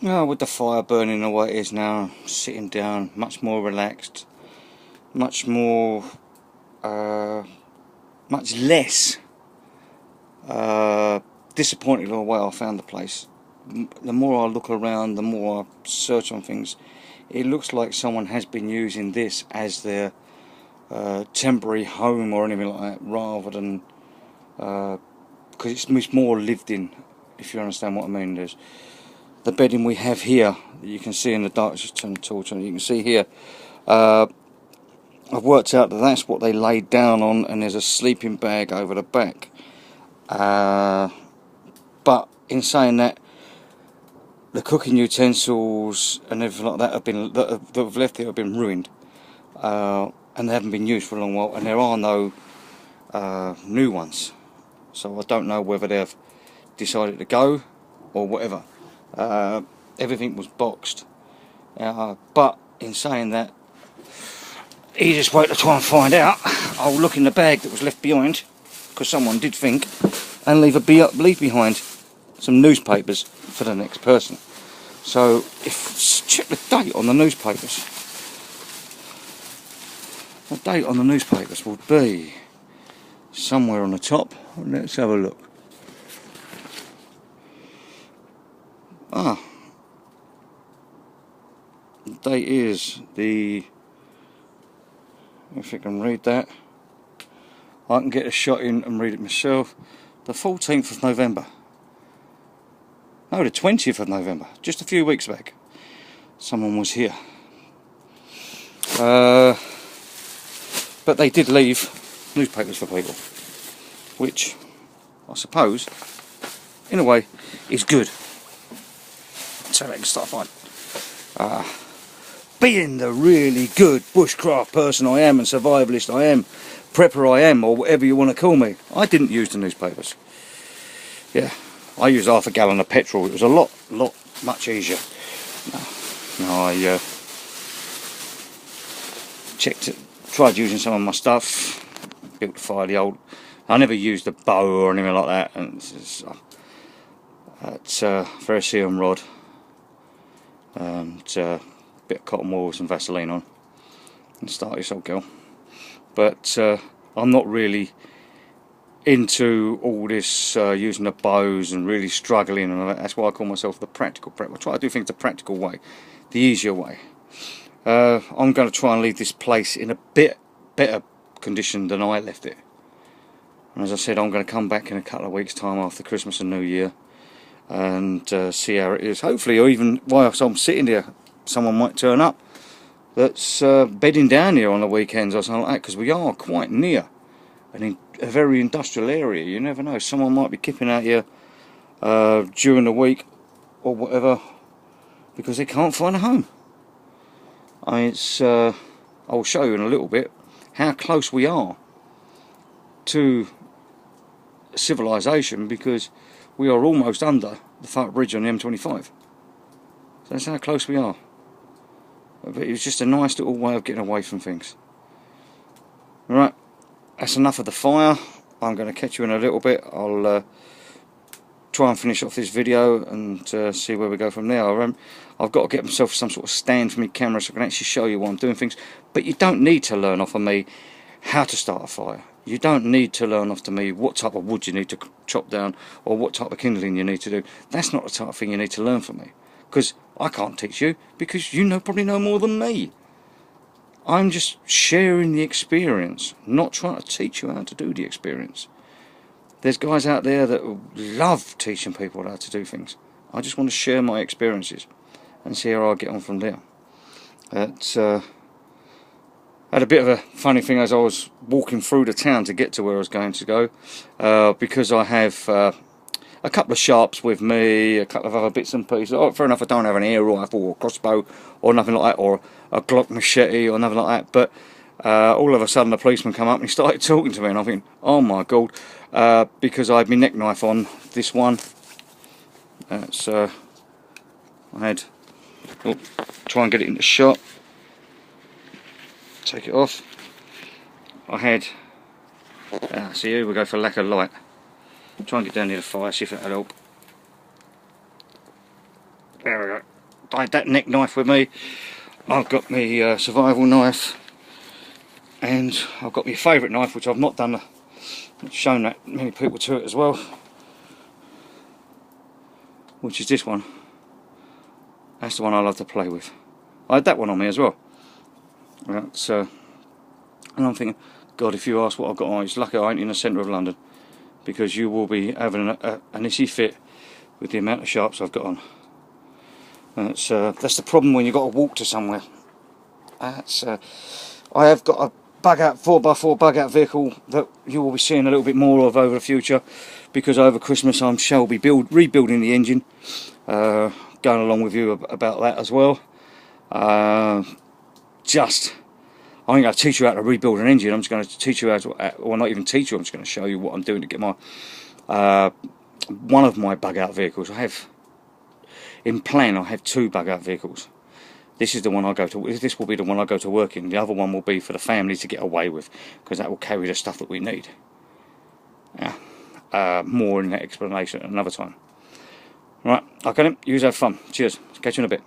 Oh, with the fire burning the way it is now, sitting down, much more relaxed, much more, much less disappointed with the way I found the place. The more I look around, the more I search on things, it looks like someone has been using this as their temporary home or anything like that, rather than because it's more lived in, if you understand what I mean. There's the bedding we have here that you can see in the dark. Just turn the torch on. You can see here. I've worked out that that's what they laid down on, and there's a sleeping bag over the back. But in saying that, the cooking utensils and everything like that that have left here have been ruined, and they haven't been used for a long while, and there are no new ones. So I don't know whether they've decided to go or whatever. Everything was boxed, but in saying that, easiest way to try and find out, I'll look in the bag that was left behind, because someone did think, and leave behind some newspapers for the next person. So if check the date on the newspapers. The date on the newspapers would be somewhere on the top. Let's have a look. The date is if you can read that, I can get a shot in and read it myself. The 14th of November. No, the 20th of November. Just a few weeks back. Someone was here. But they did leave newspapers for people, which I suppose, in a way, is good. So they can start fine. Being the really good bushcraft person I am, and survivalist I am, prepper I am, or whatever you want to call me, I didn't use the newspapers. Yeah, I used half a gallon of petrol. It was a lot much easier. No, I tried using some of my stuff, built a fire, I never used a bow or anything like that, and it's ferrocerium rod and a bit of cotton wool with some Vaseline on, and start this old girl. But I'm not really into all this using the bows and really struggling, and all that. That's why I call myself the practical prep. I try to do things the practical way, the easier way. I'm going to try and leave this place in a bit better condition than I left it. And as I said, I'm going to come back in a couple of weeks' time after Christmas and New Year and see how it is. Hopefully, or even whilst I'm sitting there, someone might turn up that's bedding down here on the weekends or something like that, because we are quite near a very industrial area. You never know, someone might be kipping out here during the week or whatever because they can't find a home. I'll show you in a little bit how close we are to civilization, because we are almost under the Fart Bridge on the M25. So that's how close we are. But it was just a nice little way of getting away from things. Right, that's enough of the fire. I'm going to catch you in a little bit. I'll try and finish off this video and see where we go from there. I've got to get myself some sort of stand for my camera so I can actually show you while I'm doing things. But you don't need to learn off of me how to start a fire. You don't need to learn off to me what type of wood you need to chop down or what type of kindling you need to do. That's not the type of thing you need to learn from me, because I can't teach you, because you probably know more than me. I'm just sharing the experience, not trying to teach you how to do the experience. There's guys out there that love teaching people how to do things. I just want to share my experiences and see how I get on from there. I had a bit of a funny thing as I was walking through the town to get to where I was going to go, because I have a couple of sharps with me, a couple of other bits and pieces. Oh, fair enough, I don't have an air rifle or a crossbow or nothing like that, or a Glock machete or nothing like that, but all of a sudden the policeman come up and he started talking to me, and I think, oh my god, because I had my neck knife on this one. I had, try and get it into shot, take it off. I had, see, here we go, for lack of light. Try and get down near the fire, see if that'll help. There we go. I had that neck knife with me. I've got my survival knife, and I've got my favourite knife, which I've not shown that many people to it as well, which is this one. That's the one I love to play with. I had that one on me as well. And I'm thinking, God, if you ask what I've got on, it's lucky I ain't in the centre of London, because you will be having an issy fit with the amount of sharps I've got on. And that's the problem when you've got to walk to somewhere. I have got a bug out 4x4 bug out vehicle that you will be seeing a little bit more of over the future, because over Christmas I shall be rebuilding the engine, going along with you about that as well. I ain't going to teach you how to rebuild an engine. I'm just going to teach you how to, or not even teach you, I'm just going to show you what I'm doing to get my one of my bug out vehicles. I have two bug out vehicles. This is the one I go to. This will be the one I go to work in. The other one will be for the family to get away with, because that will carry the stuff that we need. Yeah. More in that explanation another time. Right. Okay then. You have fun. Cheers. Catch you in a bit.